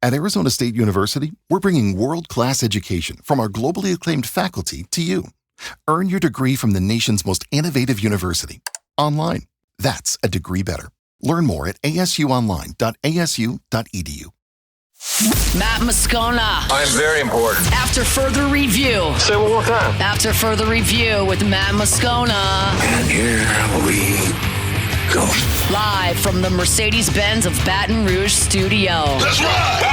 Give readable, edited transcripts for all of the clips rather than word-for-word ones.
At Arizona State University, we're bringing world-class education from our globally acclaimed faculty to you. Earn your degree from the nation's most innovative university. Online. That's a degree better. Learn more at asuonline.asu.edu. Matt Moscona. I'm very important. After further review. Say it one more time. After further review with Matt Moscona. And here we go. Live from the Mercedes-Benz of Baton Rouge studio. Let's ride! Woo!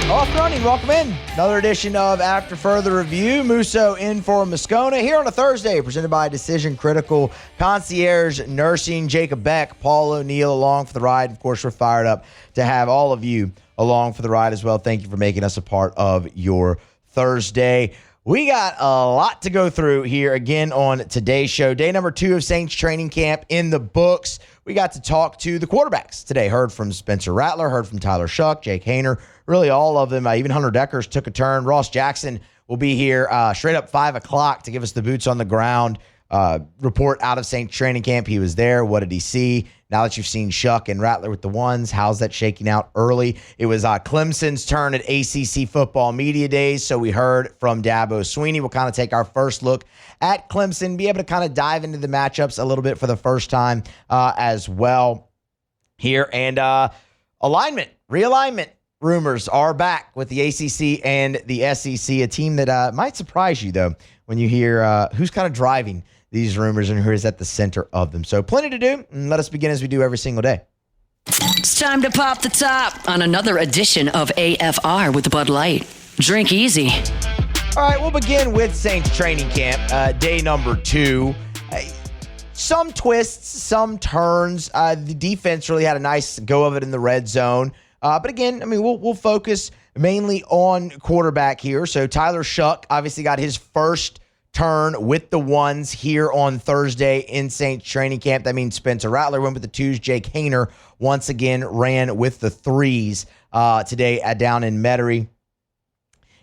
Off running, welcome in. Another edition of After Further Review. Musso in for Moscona here on a Thursday, presented by Decision Critical Concierge Nursing. Jacob Beck, Paul O'Neill along for the ride. Of course, we're fired up to have all of you along for the ride as well. Thank you for making us a part of your Thursday. We got a lot to go through here again on today's show. Day number 2 of Saints training camp in the books. We got to talk to the quarterbacks today. Heard from Spencer Rattler, heard from Tyler Shuck, Jake Haener, really all of them. Even Hunter Deckers took a turn. Ross Jackson will be here straight up 5 o'clock to give us the boots on the ground report out of Saints training camp. He was there. What did he see? Now that you've seen Shuck and Rattler with the ones, how's that shaking out early? It was Clemson's turn at ACC football media days, so we heard from Dabo Sweeney. We'll kind of take our first look at Clemson, be able to kind of dive into the matchups a little bit for the first time as well here. And realignment rumors are back with the ACC and the SEC, a team that might surprise you, though, when you hear who's kind of driving these rumors and who is at the center of them. So plenty to do, and let us begin as we do every single day. It's time to pop the top on another edition of AFR with Bud Light. Drink easy. All right, we'll begin with Saints training camp, day number 2. Some twists, some turns. The defense really had a nice go of it in the red zone. But again, I mean, we'll focus mainly on quarterback here. So Tyler Shuck obviously got his first turn with the ones here on Thursday in Saints training camp. That means Spencer Rattler went with the 2s. Jake Haener once again ran with the 3s today down in Metairie.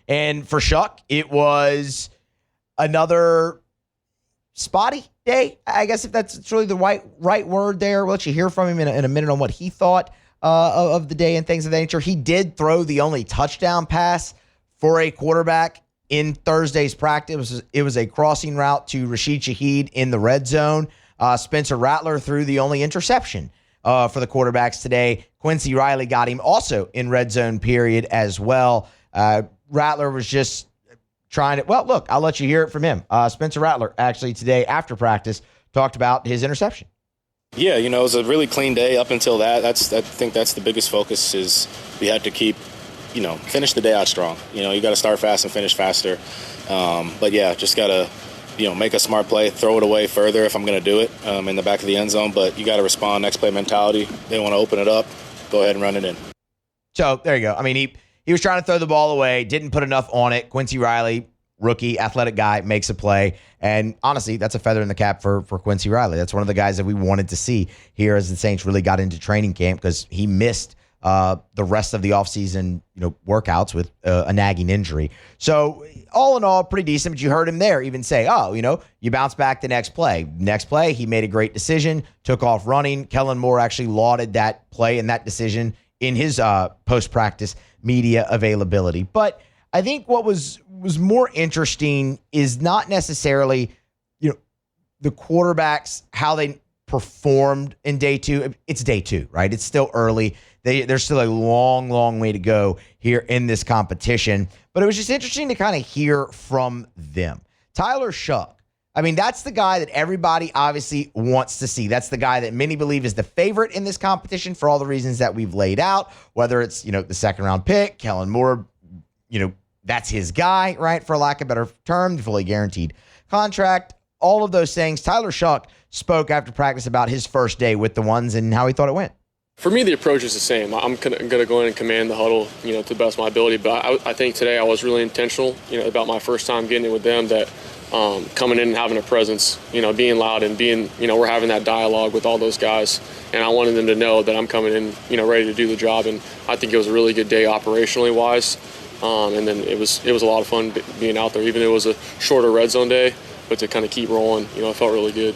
And for Shuck, it was another spotty day, I guess, if that's really the right word there. We'll let you hear from him in a minute on what he thought of the day and things of that nature. He did throw the only touchdown pass for a quarterback in Thursday's practice. It was a crossing route to Rashid Shaheed in the red zone. Spencer Rattler threw the only interception for the quarterbacks today. Quincy Riley got him also in red zone period as well. Rattler was just trying to, well, look, I'll let you hear it from him. Spencer Rattler actually today after practice talked about his interception. Yeah, it was a really clean day up until that. I think that's the biggest focus is we had to keep, finish the day out strong. You got to start fast and finish faster. But yeah, just got to, make a smart play, throw it away further if I'm going to do it in the back of the end zone. But you got to respond, next play mentality. They want to open it up, go ahead and run it in. So there you go. I mean, he was trying to throw the ball away, didn't put enough on it. Quincy Riley, rookie, athletic guy, makes a play. And honestly, that's a feather in the cap for Quincy Riley. That's one of the guys that we wanted to see here as the Saints really got into training camp because he missed the rest of the offseason, workouts with a nagging injury. So all in all, pretty decent. But you heard him there even say, you bounce back the next play. Next play, he made a great decision, took off running. Kellen Moore actually lauded that play and that decision in his post-practice media availability. But I think what was more interesting is not necessarily, the quarterbacks, how they performed in day 2. It's day 2, right? It's still early. There's still a long, long way to go here in this competition. But it was just interesting to kind of hear from them. Tyler Shuck, I mean, that's the guy that everybody obviously wants to see. That's the guy that many believe is the favorite in this competition for all the reasons that we've laid out, whether it's, the second-round pick, Kellen Moore, that's his guy, right? For lack of a better term, the fully guaranteed contract, all of those things. Tyler Shuck spoke after practice about his first day with the ones and how he thought it went. For me, the approach is the same. I'm going to go in and command the huddle, to the best of my ability. But I think today I was really intentional, about my first time getting in with them, that coming in and having a presence, being loud and being, we're having that dialogue with all those guys. And I wanted them to know that I'm coming in, ready to do the job. And I think it was a really good day operationally wise. And then it was a lot of fun being out there, even though it was a shorter red zone day, but to kind of keep rolling, it felt really good.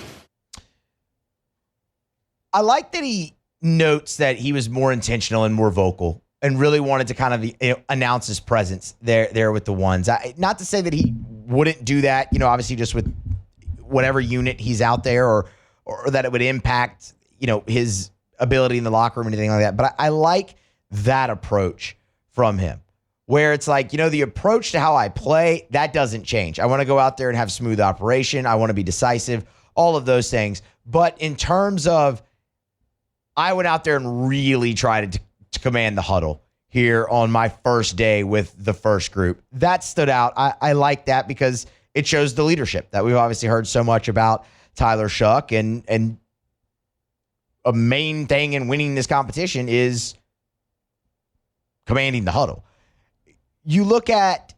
I like that he notes that he was more intentional and more vocal and really wanted to kind of announce his presence there with the ones. Not to say that he wouldn't do that, obviously just with whatever unit he's out there or that it would impact, his ability in the locker room or anything like that. But I like that approach from him where it's like, the approach to how I play, that doesn't change. I want to go out there and have smooth operation. I want to be decisive, all of those things. But in terms of, I went out there and really tried to command the huddle here on my first day with the first group. That stood out. I like that because it shows the leadership that we've obviously heard so much about Tyler Shuck. And a main thing in winning this competition is commanding the huddle. You look at,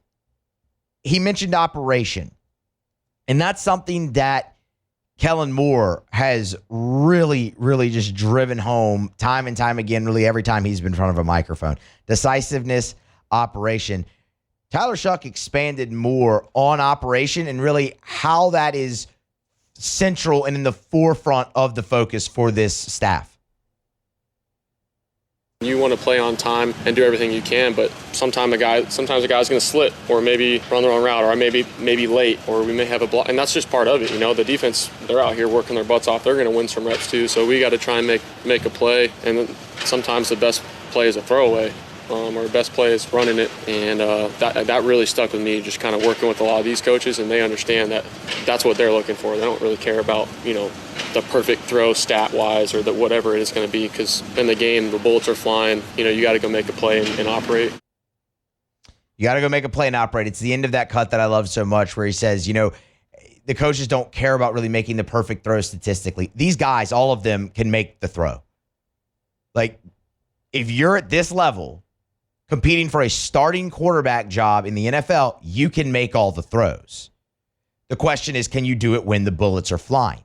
he mentioned operation, and that's something that Kellen Moore has really, really just driven home time and time again, really every time he's been in front of a microphone. Decisiveness, operation. Tyler Shuck expanded more on operation and really how that is central and in the forefront of the focus for this staff. You want to play on time and do everything you can, but sometimes a guy's going to slip or maybe run the wrong route or maybe late or we may have a block, and that's just part of it. The defense, they're out here working their butts off. They're going to win some reps too, so we got to try and make a play, and then sometimes the best play is a throwaway. Our best play is running it, and that really stuck with me, just kind of working with a lot of these coaches, and they understand that that's what they're looking for. They don't really care about, the perfect throw stat-wise or whatever it is going to be, because in the game, the bullets are flying. You got to go make a play and operate. You got to go make a play and operate. It's the end of that cut that I love so much where he says, the coaches don't care about really making the perfect throw statistically. These guys, all of them, can make the throw. Like, if you're at this level, competing for a starting quarterback job in the NFL, you can make all the throws. The question is, can you do it when the bullets are flying?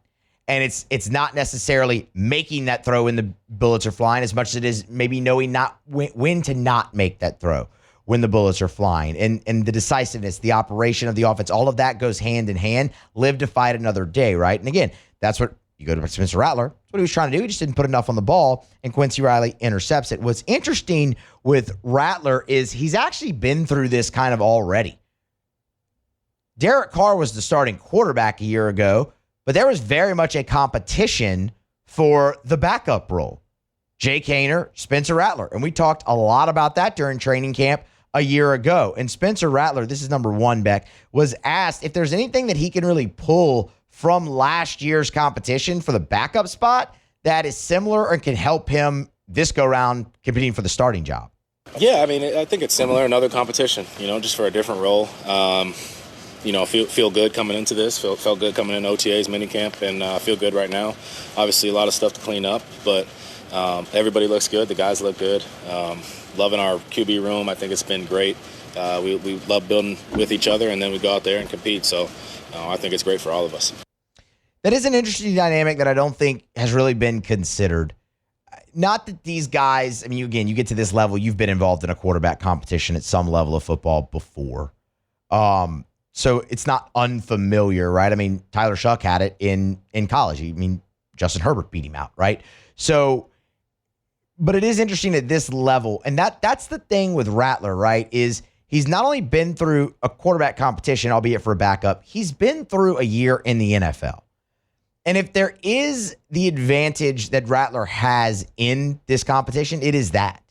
And it's not necessarily making that throw when the bullets are flying as much as it is maybe knowing not when to not make that throw when the bullets are flying. And the decisiveness, the operation of the offense, all of that goes hand in hand. Live to fight another day, right? And again, that's what you go to Spencer Rattler. That's what he was trying to do. He just didn't put enough on the ball, and Quincy Riley intercepts it. What's interesting with Rattler is he's actually been through this kind of already. Derek Carr was the starting quarterback a year ago, but there was very much a competition for the backup role. Jake Haener, Spencer Rattler. And we talked a lot about that during training camp a year ago. And Spencer Rattler, this is number one, Beck, was asked if there's anything that he can really pull from last year's competition for the backup spot that is similar and can help him this go round competing for the starting job. Yeah, I think it's similar, another competition, just for a different role. Feel good coming into this, felt good coming in OTAs, minicamp, and feel good right now. Obviously, a lot of stuff to clean up, but everybody looks good. The guys look good. Loving our QB room. I think it's been great. We love building with each other, and then we go out there and compete. So I think it's great for all of us. That is an interesting dynamic that I don't think has really been considered. Not that these guys, you get to this level, you've been involved in a quarterback competition at some level of football before. So it's not unfamiliar, right? Tyler Shuck had it in college. Justin Herbert beat him out, right? So, but it is interesting at this level. And that's the thing with Rattler, right? Is he's not only been through a quarterback competition, albeit for a backup, he's been through a year in the NFL. And if there is the advantage that Rattler has in this competition, it is that.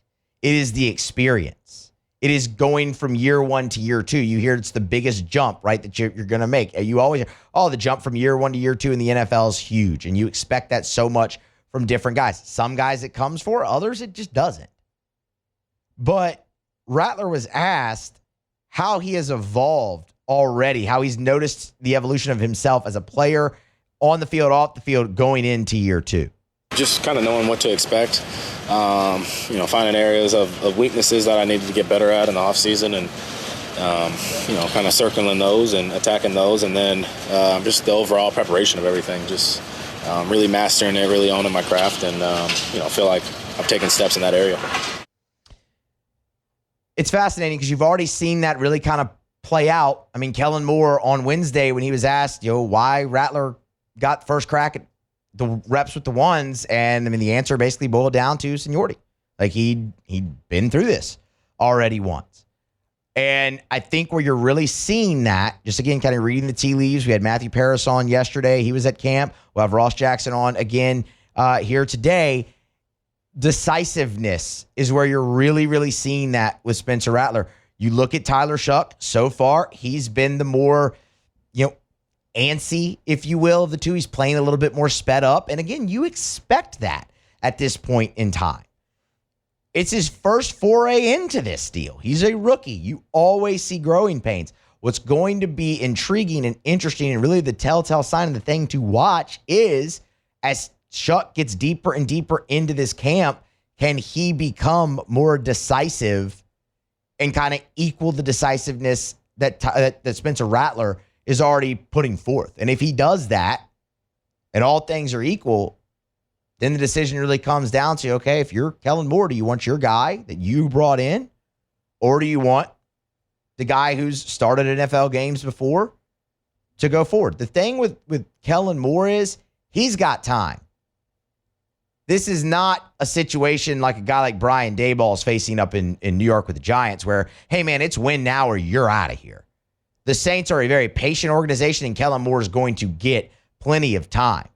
It is the experience. It is going from year one to year two. You hear it's the biggest jump, right, that you're going to make. You always hear, the jump from year one to year two in the NFL is huge. And you expect that so much from different guys. Some guys it comes for, others it just doesn't. But Rattler was asked how he has evolved already, how he's noticed the evolution of himself as a player on the field, off the field, going into year two. Just kind of knowing what to expect, finding areas of weaknesses that I needed to get better at in the offseason and, kind of circling those and attacking those. And then just the overall preparation of everything, just really mastering it, really owning my craft and, feel like I've taken steps in that area. it's fascinating because you've already seen that really kind of play out. I mean, Kellen Moore on Wednesday when he was asked, why Rattler got first crack at the reps with the ones, and I mean, the answer basically boiled down to seniority. Like he'd been through this already once. And I think where you're really seeing that, just again, kind of reading the tea leaves, we had Matthew Paris on yesterday. He was at camp. We'll have Ross Jackson on again here today. Decisiveness is where you're really, really seeing that with Spencer Rattler. You look at Tyler Shuck so far, he's been the more, antsy, if you will, of the two. He's playing a little bit more sped up. And again, you expect that at this point in time. It's his first foray into this deal. He's a rookie. You always see growing pains. What's going to be intriguing and interesting and really the telltale sign of the thing to watch is as Shuck gets deeper and deeper into this camp, can he become more decisive and kind of equal the decisiveness that Spencer Rattler is already putting forth? And if he does that and all things are equal, then the decision really comes down to, okay, if you're Kellen Moore, do you want your guy that you brought in, or do you want the guy who's started NFL games before to go forward? The thing with Kellen Moore is he's got time. This is not a situation like a guy like Brian Daboll is facing up in New York with the Giants where, hey, man, it's win now or you're out of here. The Saints are a very patient organization, and Kellen Moore is going to get plenty of time.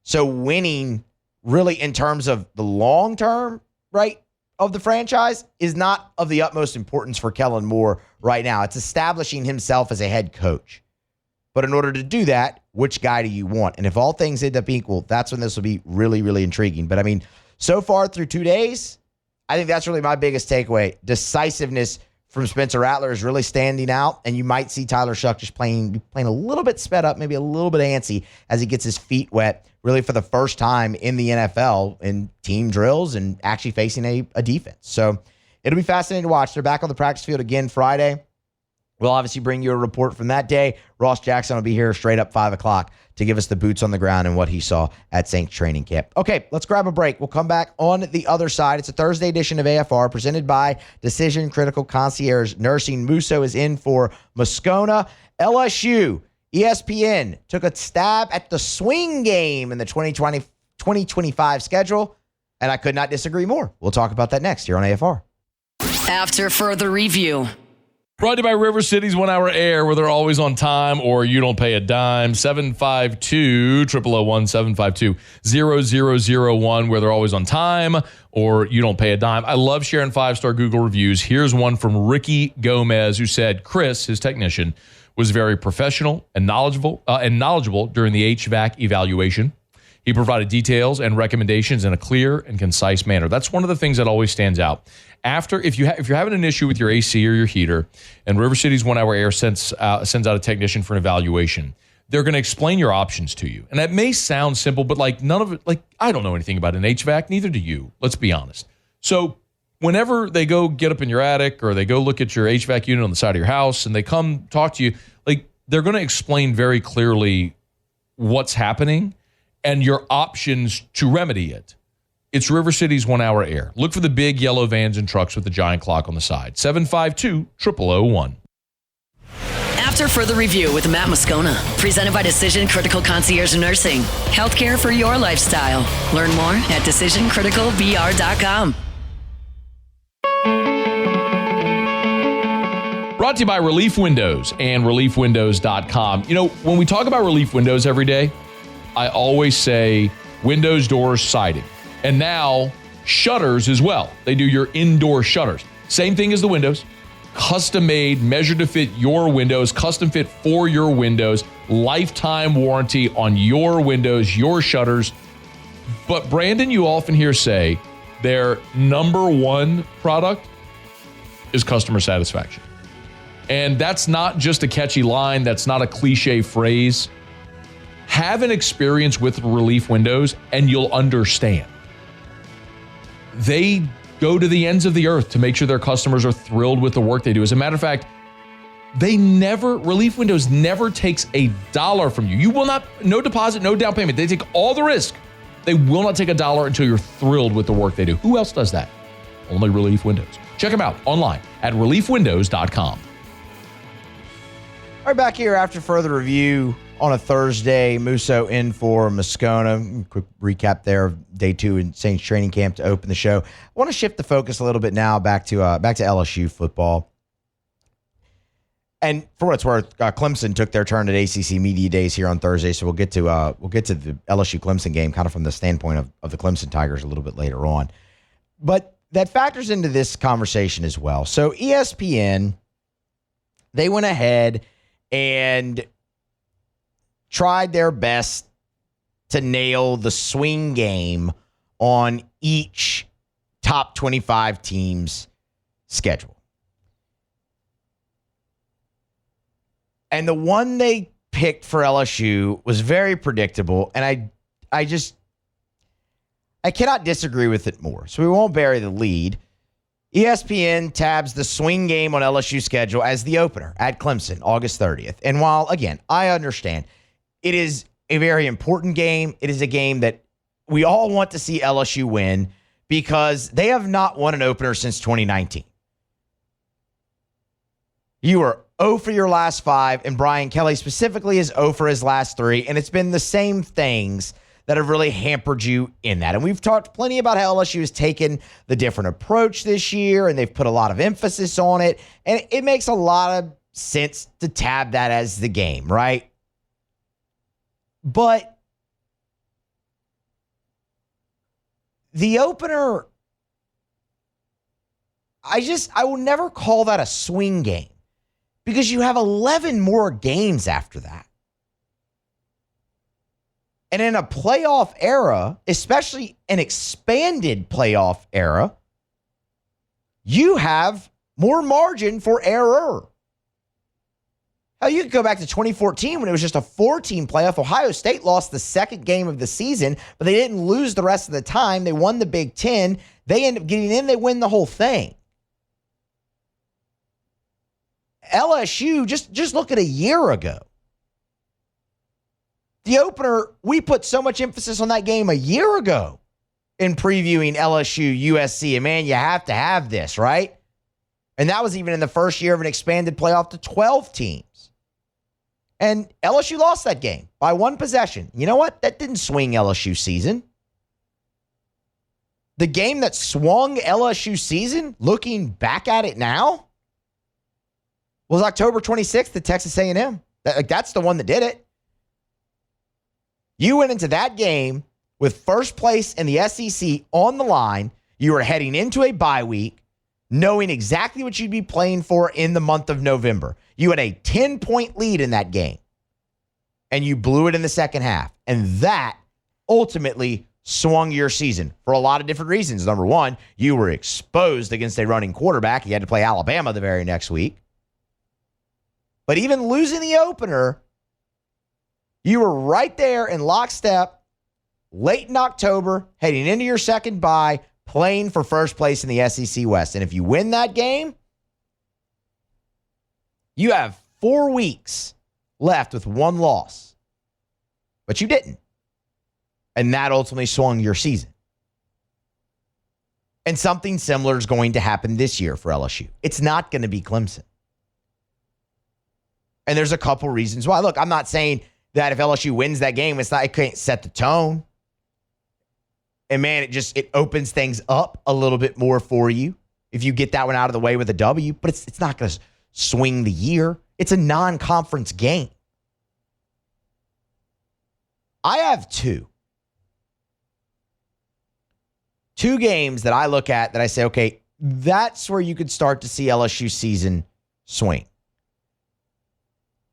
So winning really in terms of the long term, right, of the franchise is not of the utmost importance for Kellen Moore right now. It's establishing himself as a head coach. But in order to do that, which guy do you want? And if all things end up equal, that's when this will be really, really intriguing. But I mean, so far through 2 days, I think that's really my biggest takeaway. Decisiveness from Spencer Rattler is really standing out, and you might see Tyler Shuck just playing a little bit sped up, maybe a little bit antsy as he gets his feet wet, really for the first time in the NFL in team drills and actually facing a defense. So it'll be fascinating to watch. They're back on the practice field again Friday. We'll obviously bring you a report from that day. Ross Jackson will be here straight up 5 o'clock to give us the boots on the ground and what he saw at Saints training camp. Okay, let's grab a break. We'll come back on the other side. It's a Thursday edition of AFR presented by Decision Critical Concierge Nursing. Musso is in for Moscona. LSU, ESPN took a stab at the swing game in the 2025 schedule, and I could not disagree more. We'll talk about that next here on AFR. After further review. Brought to you by River City's 1 Hour Air, where they're always on time or you don't pay a dime. 752-0001, 752-0001, where they're always on time or you don't pay a dime. I love sharing 5-star Google reviews. Here's one from Ricky Gomez, who said Chris, his technician, was very professional and knowledgeable during the HVAC evaluation. He provided details and recommendations in a clear and concise manner. That's one of the things that always stands out. If you're having an issue with your AC or your heater, and River City's 1 Hour Air sends out a technician for an evaluation, they're going to explain your options to you. And that may sound simple, but none of it, I don't know anything about an HVAC, neither do you. Let's be honest. So whenever they go get up in your attic or they go look at your HVAC unit on the side of your house and they come talk to you, they're going to explain very clearly what's happening and your options to remedy it. It's River City's 1 Hour Air. Look for the big yellow vans and trucks with the giant clock on the side. 752-0001. After further review with Matt Moscona, presented by Decision Critical Concierge Nursing. Healthcare for your lifestyle. Learn more at decisioncriticalvr.com. Brought to you by Relief Windows and reliefwindows.com. When we talk about Relief Windows every day, I always say windows, doors, siding. And now shutters as well. They do your indoor shutters. Same thing as the windows. Custom made, measured to fit your windows, custom fit for your windows, lifetime warranty on your windows, your shutters. But Brandon, you often hear say their number one product is customer satisfaction. And that's not just a catchy line. That's not a cliche phrase. Have an experience with Relief Windows and you'll understand. They go to the ends of the earth to make sure their customers are thrilled with the work they do. As a matter of fact, Relief Windows never takes $1 from you. You will not, no deposit, no down payment. They take all the risk. They will not take $1 until you're thrilled with the work they do. Who else does that? Only Relief Windows. Check them out online at reliefwindows.com. All right, back here after further review on a Thursday. Musso in for Moscona. Quick recap there of day 2 in Saints training camp to open the show. I want to shift the focus a little bit now back to LSU football. And for what it's worth, Clemson took their turn at ACC Media Days here on Thursday, so we'll get to the LSU Clemson game kind of from the standpoint of the Clemson Tigers a little bit later on. But that factors into this conversation as well. So ESPN, they went ahead and tried their best to nail the swing game on each top 25 team's schedule. And the one they picked for LSU was very predictable, and I cannot disagree with it more. So we won't bury the lead. ESPN tabs the swing game on LSU schedule as the opener at Clemson, August 30th. And while, again, I understand it is a very important game, it is a game that we all want to see LSU win because they have not won an opener since 2019. You are 0 for your last 5, and Brian Kelly specifically is 0 for his last 3, and it's been the same things that have really hampered you in that. And we've talked plenty about how LSU has taken the different approach this year, and they've put a lot of emphasis on it, and it makes a lot of sense to tab that as the game, right? But the opener, I will never call that a swing game because you have 11 more games after that. And in a playoff era, especially an expanded playoff era, you have more margin for error. Hell, you could go back to 2014 when it was just a 4-team playoff. Ohio State lost the second game of the season, but they didn't lose the rest of the time. They won the Big Ten. They end up getting in. They win the whole thing. LSU, just look at a year ago. The opener, we put so much emphasis on that game a year ago in previewing LSU, USC. And man, you have to have this, right? And that was even in the first year of an expanded playoff to 12 teams. And LSU lost that game by 1 possession. You know what? That didn't swing LSU season. The game that swung LSU season, looking back at it now, was October 26th at Texas A&M. That's the one that did it. You went into that game with first place in the SEC on the line. You were heading into a bye week, knowing exactly what you'd be playing for in the month of November. You had a 10-point lead in that game, and you blew it in the second half. And that ultimately swung your season for a lot of different reasons. Number one, you were exposed against a running quarterback. You had to play Alabama the very next week. But even losing the opener, you were right there in lockstep, late in October, heading into your second bye, playing for first place in the SEC West. And if you win that game, you have 4 weeks left with 1 loss. But you didn't. And that ultimately swung your season. And something similar is going to happen this year for LSU. It's not going to be Clemson. And there's a couple reasons why. Look, I'm not saying that if LSU wins that game, it can't set the tone. And man, it opens things up a little bit more for you if you get that one out of the way with a W. But it's not going to swing the year. It's a non-conference game. I have 2 games that I look at that I say, okay, that's where you could start to see LSU season swing.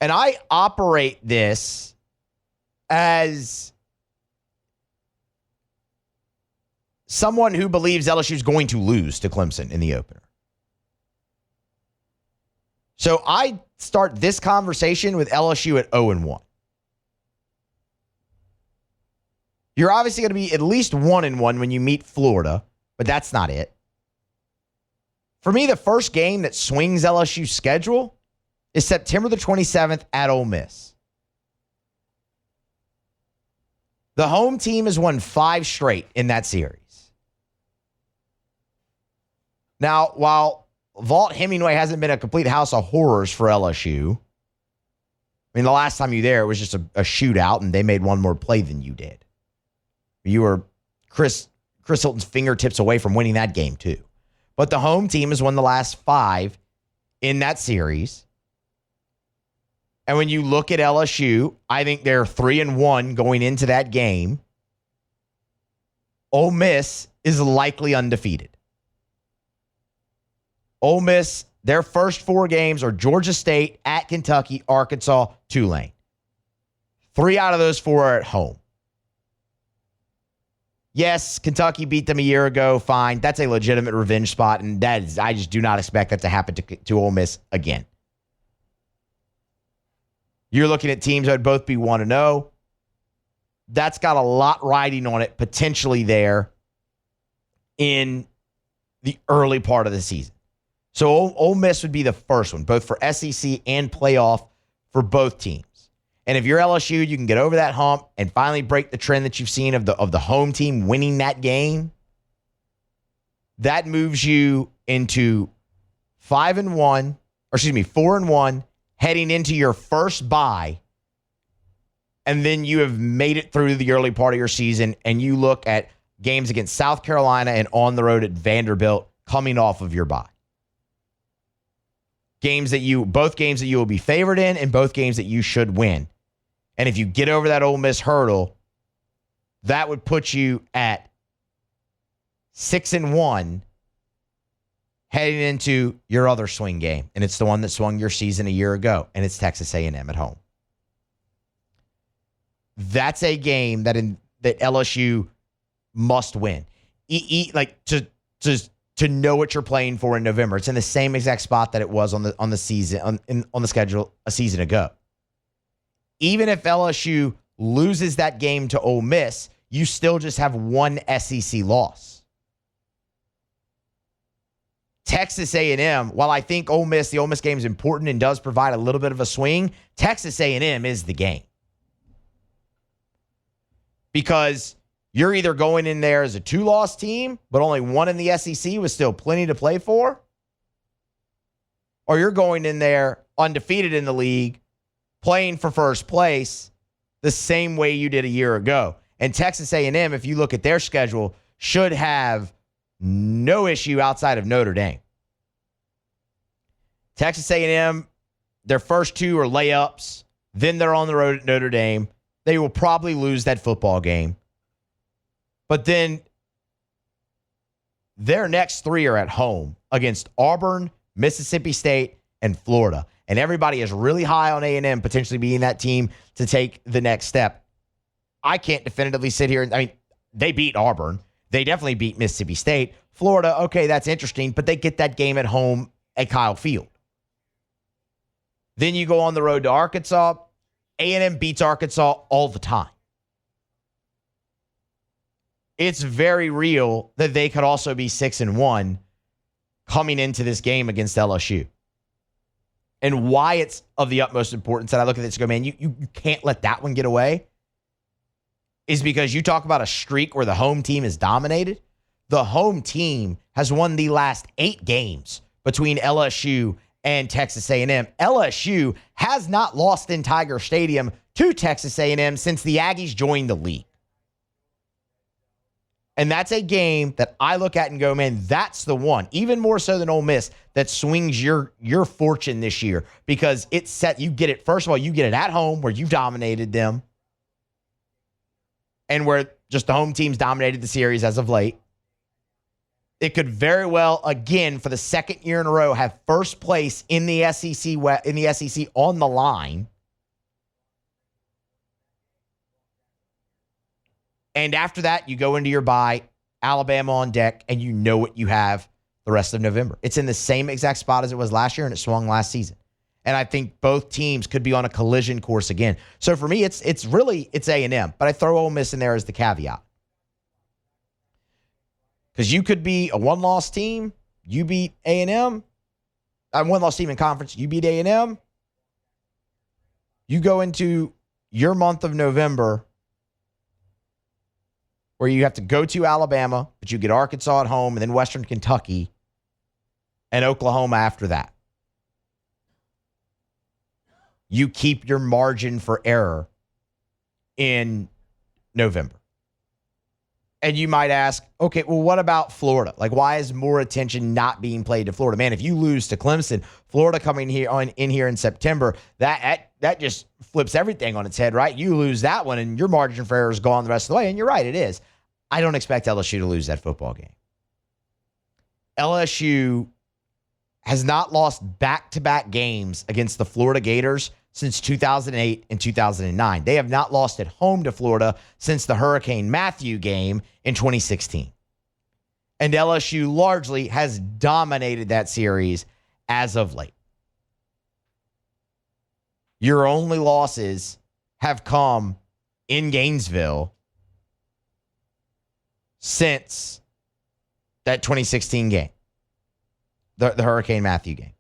And I operate this as someone who believes LSU is going to lose to Clemson in the opener. So I start this conversation with LSU at 0-1. You're obviously going to be at least 1-1 when you meet Florida, but that's not it. For me, the first game that swings LSU's schedule is September the 27th at Ole Miss. The home team has won 5 straight in that series. Now, while Vaught Hemingway hasn't been a complete house of horrors for LSU, I mean, the last time you were there, it was just a shootout, and they made one more play than you did. You were Chris Hilton's fingertips away from winning that game, too. But the home team has won the last 5 in that series. And when you look at LSU, I think they're 3-1 going into that game. Ole Miss is likely undefeated. Ole Miss, their first 4 games are Georgia State, at Kentucky, Arkansas, Tulane. 3 out of those 4 are at home. Yes, Kentucky beat them a year ago. Fine. That's a legitimate revenge spot, and I just do not expect that to happen to Ole Miss again. You're looking at teams that would both be 1-0. That's got a lot riding on it potentially there in the early part of the season. So Ole Miss would be the first one, both for SEC and playoff for both teams. And if you're LSU, you can get over that hump and finally break the trend that you've seen of the home team winning that game. That moves you into 4-1, heading into your first bye. And then you have made it through the early part of your season, and you look at games against South Carolina and on the road at Vanderbilt coming off of your bye. Both games that you will be favored in, and both games that you should win. And if you get over that Ole Miss hurdle, that would put you at 6-1 heading into your other swing game. And it's the one that swung your season a year ago, and it's Texas A&M at home. That's a game that LSU must win. To know what you're playing for in November. It's in the same exact spot that it was on the season on the schedule a season ago. Even if LSU loses that game to Ole Miss, you still just have one SEC loss. Texas A&M, while I think the Ole Miss game is important and does provide a little bit of a swing, Texas A&M is the game. Because you're either going in there as a 2-loss team, but only one in the SEC with still plenty to play for, or you're going in there undefeated in the league, playing for first place the same way you did a year ago. And Texas A&M, if you look at their schedule, should have no issue outside of Notre Dame. Texas A&M, their first 2 are layups. Then they're on the road at Notre Dame. They will probably lose that football game. But then their next 3 are at home against Auburn, Mississippi State, and Florida. And everybody is really high on A&M potentially being that team to take the next step. I can't definitively sit here. They beat Auburn. They definitely beat Mississippi State. Florida, okay, that's interesting, but they get that game at home at Kyle Field. Then you go on the road to Arkansas. A&M beats Arkansas all the time. It's very real that they could also be 6-1 coming into this game against LSU. And why it's of the utmost importance that I look at this and go, man, you can't let that one get away, is because you talk about a streak where the home team is dominated. The home team has won the last 8 games between LSU and Texas A&M. LSU has not lost in Tiger Stadium to Texas A&M since the Aggies joined the league. And that's a game that I look at and go, man, that's the one, even more so than Ole Miss, that swings your fortune this year, because it's set. You get it. First of all, you get it at home where you dominated them and where just the home teams dominated the series as of late. It could very well, again, for the second year in a row, have first place in the SEC on the line. And after that, you go into your bye, Alabama on deck, and you know what you have the rest of November. It's in the same exact spot as it was last year, and it swung last season. And I think both teams could be on a collision course again. So for me, it's A&M, but I throw Ole Miss in there as the caveat. Because you could be a 1-loss team, you beat A&M. A 1-loss team in conference, you beat A&M. You go into your month of November where you have to go to Alabama, but you get Arkansas at home and then Western Kentucky. and Oklahoma after that. You keep your margin for error in November. And you might ask, okay, well, what about Florida? Like, why is more attention not being played to Florida? Man, if you lose to Clemson, Florida coming in here in September, that just flips everything on its head, right? You lose that one, and your margin for error is gone the rest of the way. And you're right, it is. I don't expect LSU to lose that football game. LSU has not lost back-to-back games against the Florida Gators since 2008 and 2009. They have not lost at home to Florida since the Hurricane Matthew game in 2016. And LSU largely has dominated that series as of late. Your only losses have come in Gainesville since that 2016 game, the Hurricane Matthew game.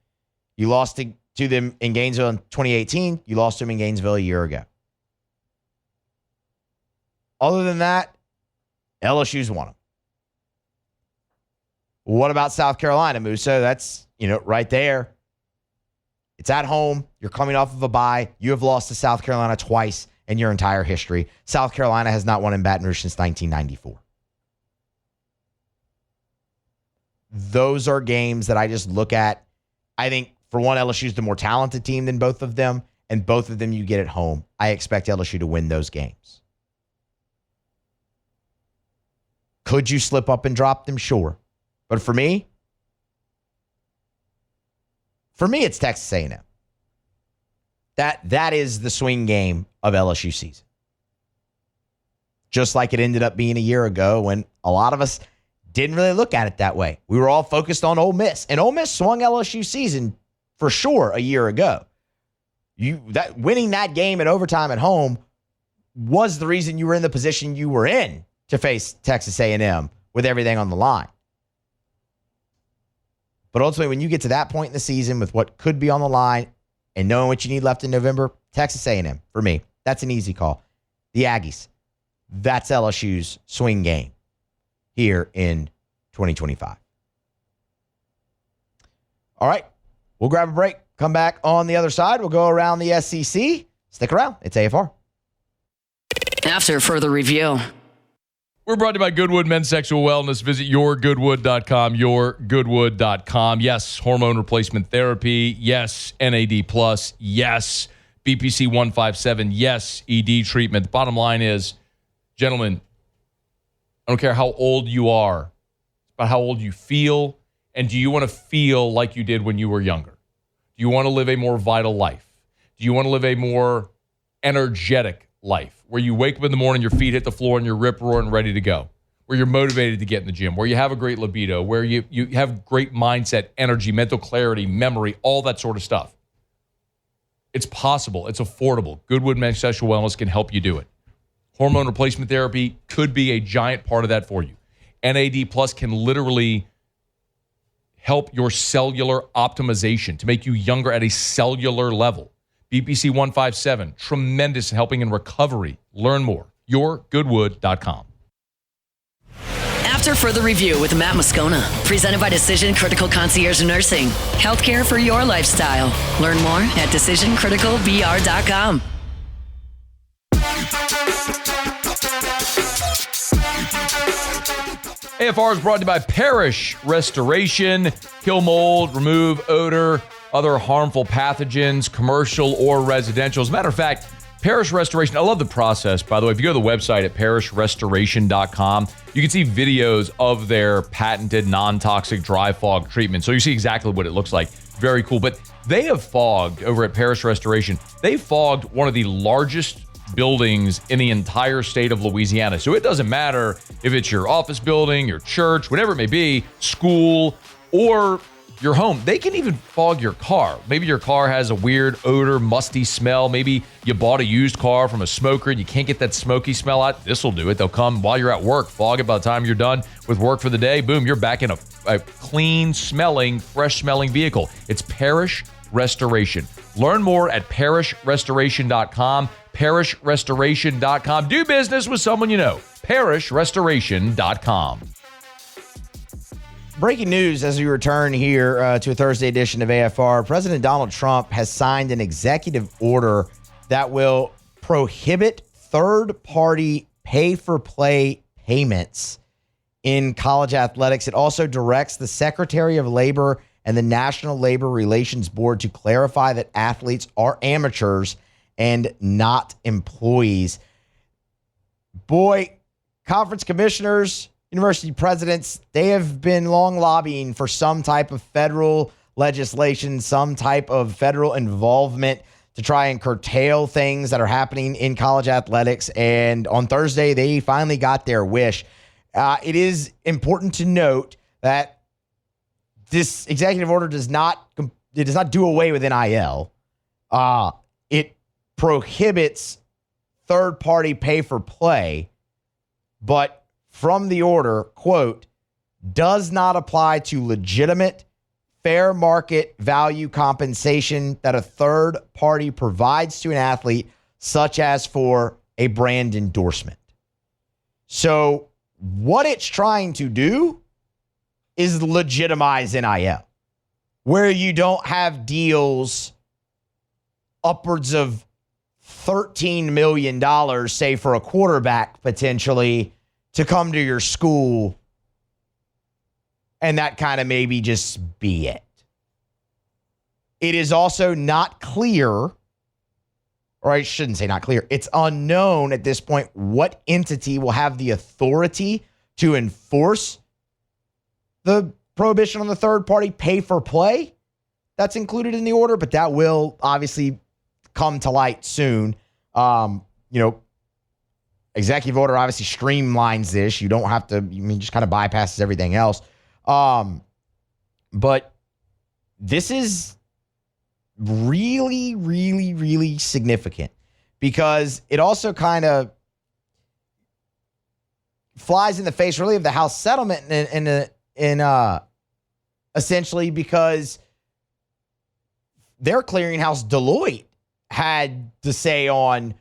You lost to them in Gainesville in 2018. You lost to them in Gainesville a year ago. Other than that, LSU's won them. What about South Carolina, Musa? That's, right there. It's at home. You're coming off of a bye. You have lost to South Carolina twice in your entire history. South Carolina has not won in Baton Rouge since 1994. Those are games that I just look at. I think, for one, LSU is the more talented team than both of them, and both of them you get at home. I expect LSU to win those games. Could you slip up and drop them? Sure. But for me, it's Texas A&M. That is the swing game of LSU season. Just like it ended up being a year ago when a lot of us didn't really look at it that way. We were all focused on Ole Miss. And Ole Miss swung LSU season for sure a year ago. Winning that game in overtime at home was the reason you were in the position you were in to face Texas A&M with everything on the line. But ultimately, when you get to that point in the season with what could be on the line and knowing what you need left in November, Texas A&M, for me, that's an easy call. The Aggies, that's LSU's swing game here in 2025. All right, we'll grab a break. Come back on the other side. We'll go around the SEC. Stick around. It's AFR. After further review. We're brought to you by Goodwood Men's Sexual Wellness. Visit yourgoodwood.com, yourgoodwood.com. Yes, hormone replacement therapy. Yes, NAD+. Yes, BPC 157. Yes, ED treatment. The bottom line is, gentlemen, I don't care how old you are. It's about how old you feel. And do you want to feel like you did when you were younger? Do you want to live a more vital life? Do you want to live a more energetic life where you wake up in the morning, your feet hit the floor, and you're rip-roaring ready to go? Where you're motivated to get in the gym, where you have a great libido, where you have great mindset, energy, mental clarity, memory, all that sort of stuff. It's possible. It's affordable. Goodwood Men's Sexual Wellness can help you do it. Hormone replacement therapy could be a giant part of that for you. NAD Plus can literally help your cellular optimization to make you younger at a cellular level. BPC 157, tremendous in helping in recovery. Learn more. yourgoodwood.com. After further review with Matt Moscona, presented by Decision Critical Concierge Nursing. Healthcare for your lifestyle. Learn more at decisioncriticalvr.com. AFR is brought to you by Parish Restoration. Kill mold, remove odor, other harmful pathogens, commercial or residential. As a matter of fact, Parish Restoration, I love the process, by the way. If you go to the website at parishrestoration.com, you can see videos of their patented non-toxic dry fog treatment. So you see exactly what it looks like. Very cool. But they have fogged, over at Parish Restoration, they fogged one of the largest buildings in the entire state of Louisiana. So it doesn't matter if it's your office building, your church, whatever it may be, school, or your home. They can even fog your car. Maybe your car has a weird odor, musty smell. Maybe you bought a used car from a smoker and you can't get that smoky smell out. This will do it. They'll come while you're at work, fog it by the time you're done with work for the day. Boom, you're back in a clean smelling, fresh smelling vehicle. It's Parish Restoration. Learn more at parishrestoration.com. parishrestoration.com. Do business with someone you know. parishrestoration.com. Breaking news as we return here to a Thursday edition of AFR. President Donald Trump has signed an executive order that will prohibit third-party pay-for-play payments in college athletics. It also directs the Secretary of Labor and the National Labor Relations Board to clarify that athletes are amateurs and not employees. Boy, conference commissioners, university presidents, they have been long lobbying for some type of federal legislation, some type of federal involvement to try and curtail things that are happening in college athletics. And on Thursday, they finally got their wish. It is important to note that this executive order does not do away with NIL. It prohibits third-party pay-for-play, but from the order, quote, does not apply to legitimate, fair market value compensation that a third party provides to an athlete, such as for a brand endorsement. So what it's trying to do is legitimize NIL, where you don't have deals upwards of $13 million, say, for a quarterback potentially to come to your school, and that kind of maybe just be it. It is also not clear, or I shouldn't say not clear, it's unknown at this point what entity will have the authority to enforce the prohibition on the third party pay for play that's included in the order, but that will obviously come to light soon. Executive order obviously streamlines this. You don't have to, just kind of bypasses everything else. But this is really, really, really significant because it also kind of flies in the face really of the House settlement in essentially because their clearinghouse Deloitte had to say on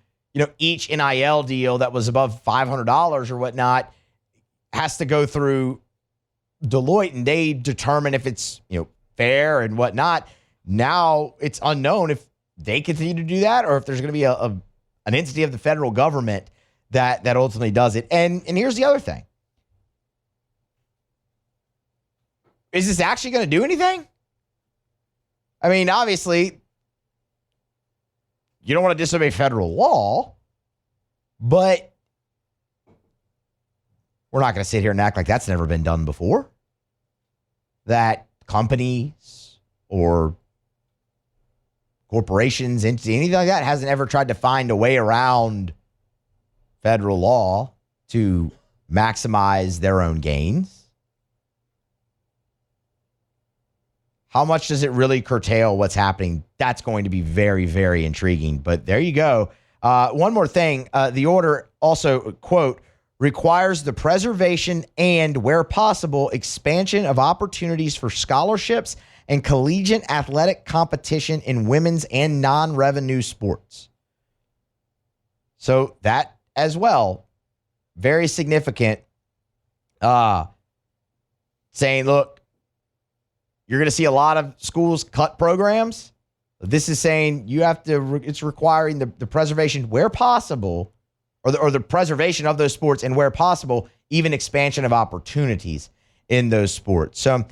each NIL deal that was above $500 or whatnot has to go through Deloitte, and they determine if it's fair and whatnot. Now it's unknown if they continue to do that or if there's going to be an entity of the federal government that ultimately does it. And here's the other thing: is this actually going to do anything? I mean, obviously, you don't want to disobey federal law, but we're not going to sit here and act like that's never been done before. That companies or corporations, entities, anything like that hasn't ever tried to find a way around federal law to maximize their own gains. How much does it really curtail what's happening? That's going to be very, very intriguing. But there you go. One more thing. The order also, quote, requires the preservation and, where possible, expansion of opportunities for scholarships and collegiate athletic competition in women's and non-revenue sports. So that as well, very significant. Saying, look, you're going to see a lot of schools cut programs. This is saying you have to, it's requiring the preservation where possible, or the preservation of those sports, and where possible, even expansion of opportunities in those sports. So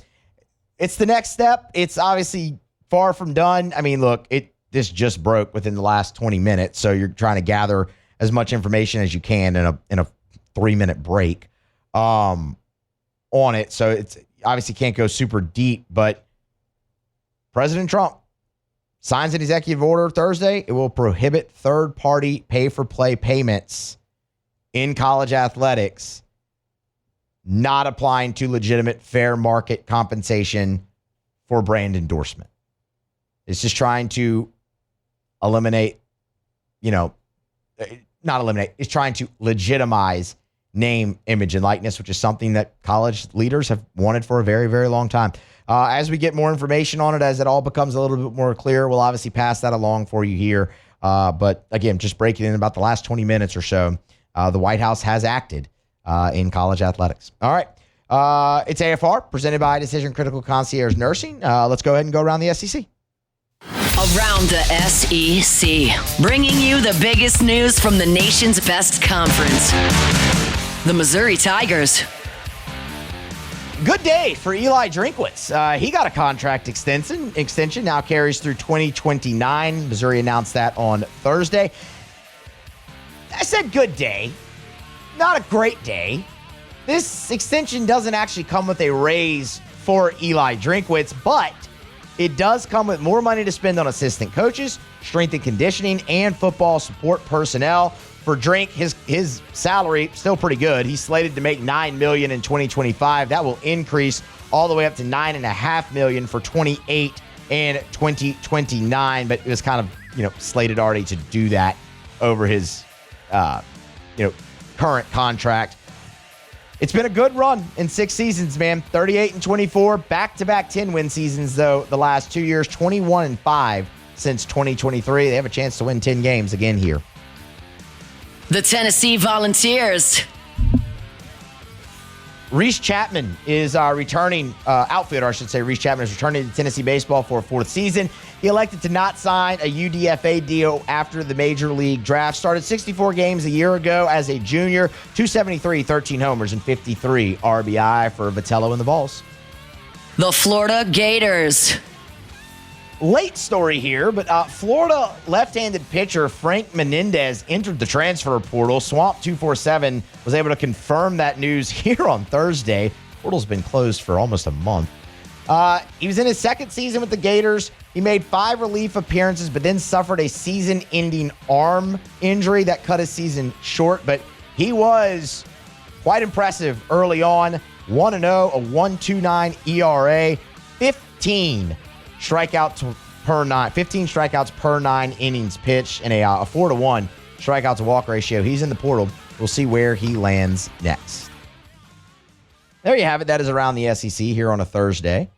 it's the next step. It's obviously far from done. I mean, look, this just broke within the last 20 minutes. So you're trying to gather as much information as you can in a 3-minute break on it. So it's obviously can't go super deep, but President Trump signs an executive order Thursday. It will prohibit third-party pay-for-play payments in college athletics, not applying to legitimate fair market compensation for brand endorsement. It's just trying to eliminate, not eliminate, it's trying to legitimize name, image, and likeness, which is something that college leaders have wanted for a very, very long time. As we get more information on it, as it all becomes a little bit more clear, we'll obviously pass that along for you here. But again, just breaking in about the last 20 minutes or so, the White House has acted in college athletics. All right. It's AFR, presented by Decision Critical Concierge Nursing. Let's go ahead and go around the SEC. Around the SEC, bringing you the biggest news from the nation's best conference. The Missouri Tigers. Good day for Eli Drinkwitz. He got a contract extension, now carries through 2029. Missouri announced that on Thursday. I said good day, not a great day. This extension doesn't actually come with a raise for Eli Drinkwitz, but it does come with more money to spend on assistant coaches, strength and conditioning, and football support personnel. For Drink, his salary still pretty good. He's slated to make $9 million in 2025. That will increase all the way up to $9.5 million for 28 and 2029. But it was kind of slated already to do that over his current contract. It's been a good run in 6 seasons, man. 38 and 24, back-to-back 10-win seasons, though, the last 2 years, 21 and 5 since 2023. They have a chance to win 10 games again here. The Tennessee Volunteers. Reese Chapman is returning, outfielder, I should say. Reese Chapman is returning to Tennessee baseball for a 4th season. He elected to not sign a UDFA deal after the major league draft. Started 64 games a year ago as a junior. 273, 13 homers, and 53 RBI for Vitello and the Vols. The Florida Gators. Late story here, but Florida left-handed pitcher Frank Menendez entered the transfer portal. Swamp 247 was able to confirm that news here on Thursday. Portal's been closed for almost a month. He was in his 2nd season with the Gators. He made 5 relief appearances, but then suffered a season-ending arm injury that cut his season short. But he was quite impressive early on. 1-0, a 1.29 ERA, 15 strikeouts per 9 innings pitched, and a 4-1 strikeout to walk ratio. He's in the portal. We'll see where he lands next. There you have it. That is around the SEC here on a Thursday.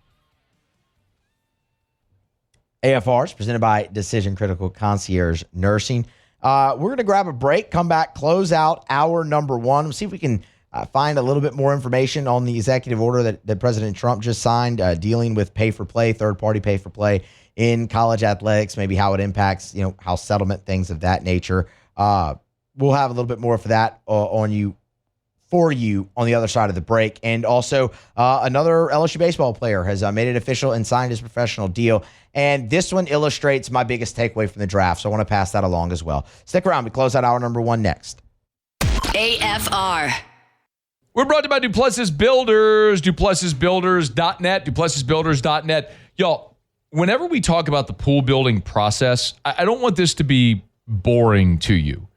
AFR is presented by Decision Critical Concierge Nursing. We're going to grab a break, come back, close out hour number 1. We'll see if we can find a little bit more information on the executive order that President Trump just signed dealing with pay-for-play, third-party pay-for-play in college athletics, maybe how it impacts, how settlement, things of that nature. We'll have a little bit more for that for you on the other side of the break. And also another LSU baseball player has made it official and signed his professional deal. And this one illustrates my biggest takeaway from the draft, so I want to pass that along as well. Stick around. We close out hour number 1 next. AFR. We're brought to you by Duplessis Builders, DuplessisBuilders.net, DuplessisBuilders.net. Y'all, whenever we talk about the pool building process, I don't want this to be boring to you,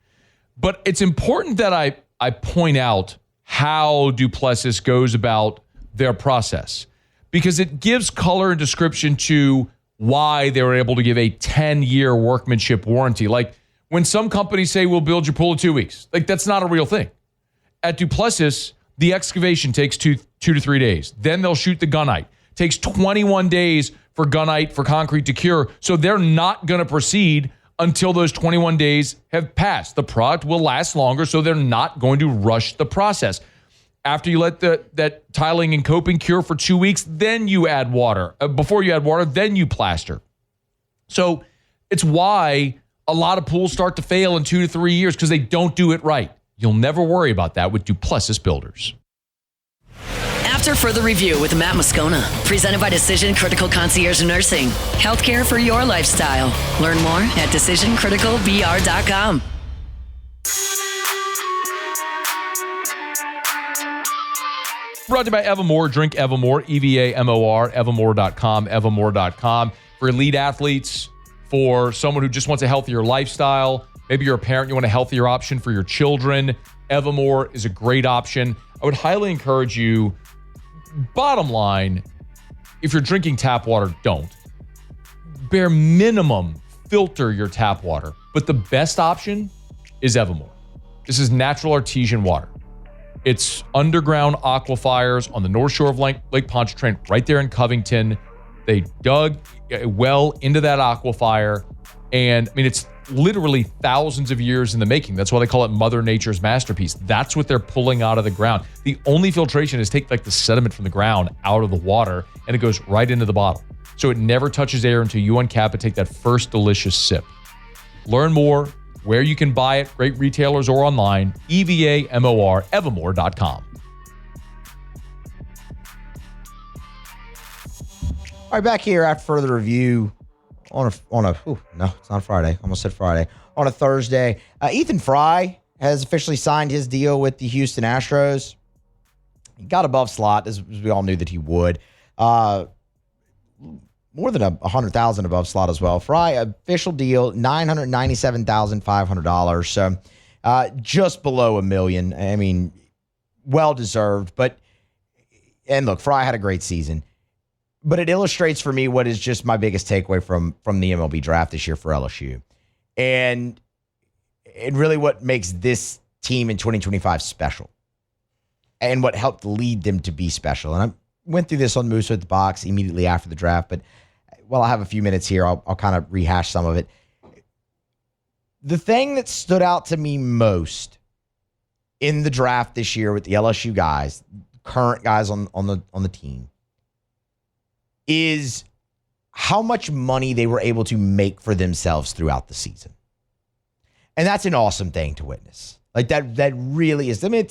but it's important that I point out how Duplessis goes about their process, because it gives color and description to why they were able to give a 10-year workmanship warranty. Like when some companies say, we'll build your pool in 2 weeks, like that's not a real thing. At Duplessis, the excavation takes 2 to 3 days. Then they'll shoot the gunite. Takes 21 days for gunite, for concrete to cure. So they're not going to proceed until those 21 days have passed. The product will last longer, so they're not going to rush the process. After you let that tiling and coping cure for 2 weeks, then you add water. Before you add water, then you plaster. So it's why a lot of pools start to fail in 2 to 3 years, because they don't do it right. You'll never worry about that with Duplessis Builders. After further review with Matt Moscona, presented by Decision Critical Concierge Nursing. Healthcare for your lifestyle. Learn more at DecisionCriticalVR.com. Brought to you by Evamore. Drink Evamore, EVAMOR, Evamore.com, Evamore.com. For elite athletes, for someone who just wants a healthier lifestyle. Maybe you're a parent, you want a healthier option for your children. Evamore is a great option. I would highly encourage you, bottom line, if you're drinking tap water, don't. Bare minimum, filter your tap water. But the best option is Evamore. This is natural artesian water. It's underground aquifers on the north shore of Lake Pontchartrain, right there in Covington. They dug a well into that aquifer, and I mean, it's literally thousands of years in the making. That's why they call it Mother Nature's masterpiece. That's what they're pulling out of the ground. The only filtration is take like the sediment from the ground out of the water, and it goes right into the bottle. So it never touches air until you uncap it, take that first delicious sip. Learn more where you can buy it, great retailers or online, evamore.com. All right, back here after further review no, it's not Friday. Almost said Friday. On a Thursday. Ethan Fry has officially signed his deal with the Houston Astros. He got above slot, as we all knew that he would. More than $100,000 above slot as well. Fry, official deal, $997,500. So just below $1 million. I mean, well deserved. And look, Fry had a great season. But it illustrates for me what is just my biggest takeaway from the MLB draft this year for LSU. And really what makes this team in 2025 special. And what helped lead them to be special. And I went through this on Moose with the Box immediately after the draft. But while I have a few minutes here, I'll kind of rehash some of it. The thing that stood out to me most in the draft this year with the LSU guys, current guys on the team, is how much money they were able to make for themselves throughout the season. And that's an awesome thing to witness. Like that really is. I mean,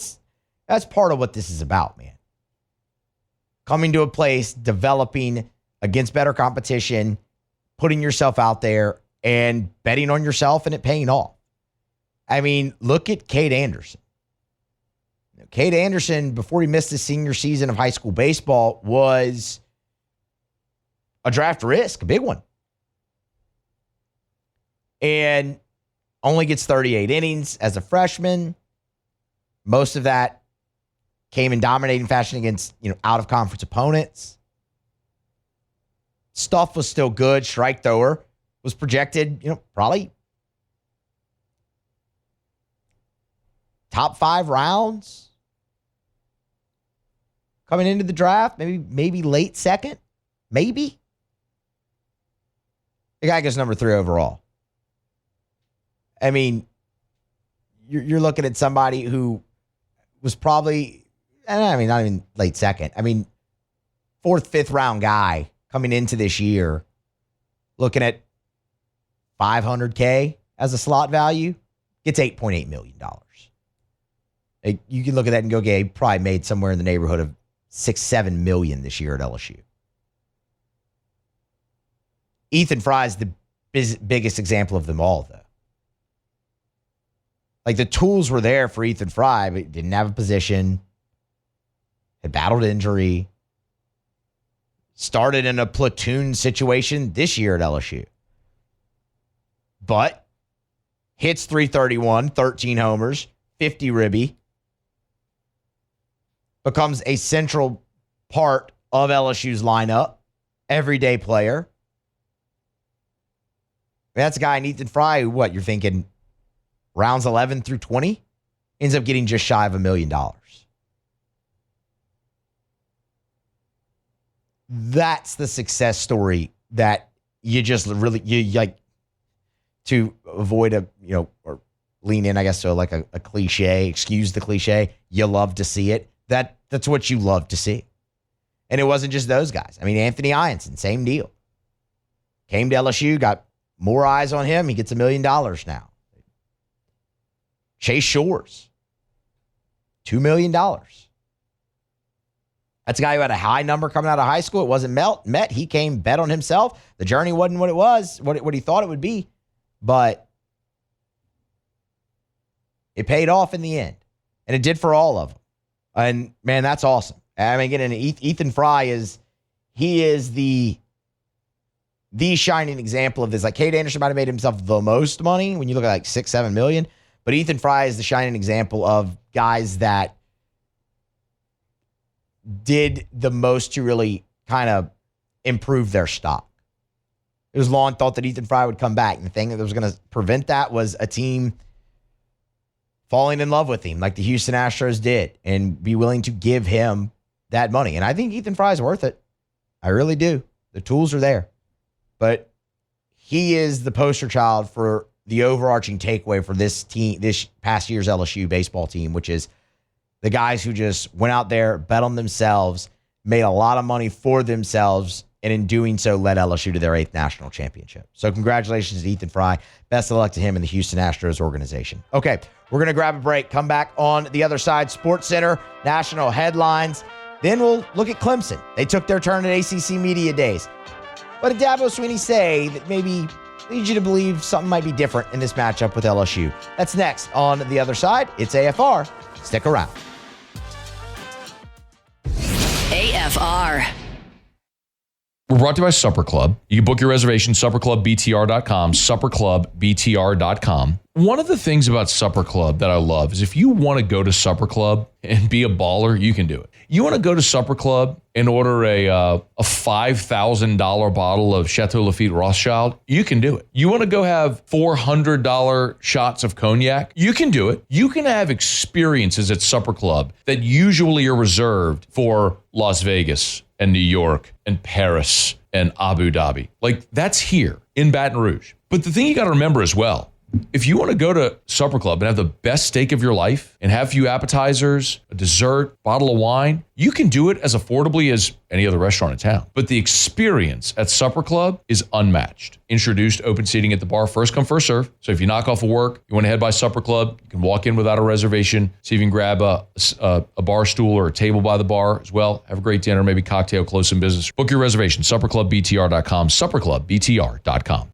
that's part of what this is about, man. Coming to a place, developing against better competition, putting yourself out there and betting on yourself and it paying off. I mean, look at Cade Anderson. Cade Anderson, before he missed his senior season of high school baseball, was a draft risk, a big one. And only gets 38 innings as a freshman. Most of that came in dominating fashion against, out-of-conference opponents. Stuff was still good. Strike thrower was projected, probably top 5 rounds coming into the draft. Maybe late second, maybe. The guy goes number 3 overall. I mean, you're looking at somebody who was probably, not even late second. I mean, 4th, 5th round guy coming into this year, looking at $500K as a slot value, gets $8.8 million. You can look at that and go, okay, he probably made somewhere in the neighborhood of $6-7 million this year at LSU. Ethan Fry is the biggest example of them all, though. Like, the tools were there for Ethan Fry, but didn't have a position, had battled injury, started in a platoon situation this year at LSU. But hits .331, 13 homers, 50 ribby, becomes a central part of LSU's lineup, everyday player. That's a guy in Ethan Fry who, you're thinking rounds 11 through 20? Ends up getting just shy of $1 million. That's the success story that you just really, you like to avoid or lean in, I guess, to like a cliche, excuse the cliche. You love to see it. That's what you love to see. And it wasn't just those guys. I mean, Anthony Ianson, same deal. Came to LSU, got more eyes on him. He gets $1 million now. Chase Shores, $2 million. That's a guy who had a high number coming out of high school. It wasn't met. He came, bet on himself. The journey wasn't what it was, what he thought it would be. But it paid off in the end. And it did for all of them. And, man, that's awesome. I mean, again, Ethan Fry is the shining example of this. Like, Cade Anderson might have made himself the most money when you look at like $6-7 million. But Ethan Fry is the shining example of guys that did the most to really kind of improve their stock. It was long thought that Ethan Fry would come back. And the thing that was going to prevent that was a team falling in love with him like the Houston Astros did and be willing to give him that money. And I think Ethan Fry is worth it. I really do. The tools are there. But he is the poster child for the overarching takeaway for this team, this past year's LSU baseball team, which is the guys who just went out there, bet on themselves, made a lot of money for themselves, and in doing so led LSU to their 8th national championship. So congratulations to Ethan Fry. Best of luck to him and the Houston Astros organization. Okay, we're going to grab a break, come back on the other side, Sports Center, national headlines. Then we'll look at Clemson. They took their turn at ACC Media Days. What did Dabo Swinney say that maybe leads you to believe something might be different in this matchup with LSU? That's next on the other side. It's AFR. Stick around. AFR. We're brought to you by Supper Club. You can book your reservation, supperclubbtr.com, supperclubbtr.com. One of the things about Supper Club that I love is if you want to go to Supper Club and be a baller, you can do it. You want to go to Supper Club and order a $5,000 bottle of Chateau Lafite Rothschild, you can do it. You want to go have $400 shots of cognac, you can do it. You can have experiences at Supper Club that usually are reserved for Las Vegas and New York and Paris and Abu Dhabi. Like, that's here in Baton Rouge. But the thing you got to remember as well, if you want to go to Supper Club and have the best steak of your life and have a few appetizers, a dessert, bottle of wine, you can do it as affordably as any other restaurant in town. But the experience at Supper Club is unmatched. Introduced open seating at the bar, first come, first serve. So if you knock off of work, you want to head by Supper Club, you can walk in without a reservation, see if you can grab a bar stool or a table by the bar as well. Have a great dinner, maybe cocktail, close some business. Book your reservation, supperclubbtr.com, supperclubbtr.com.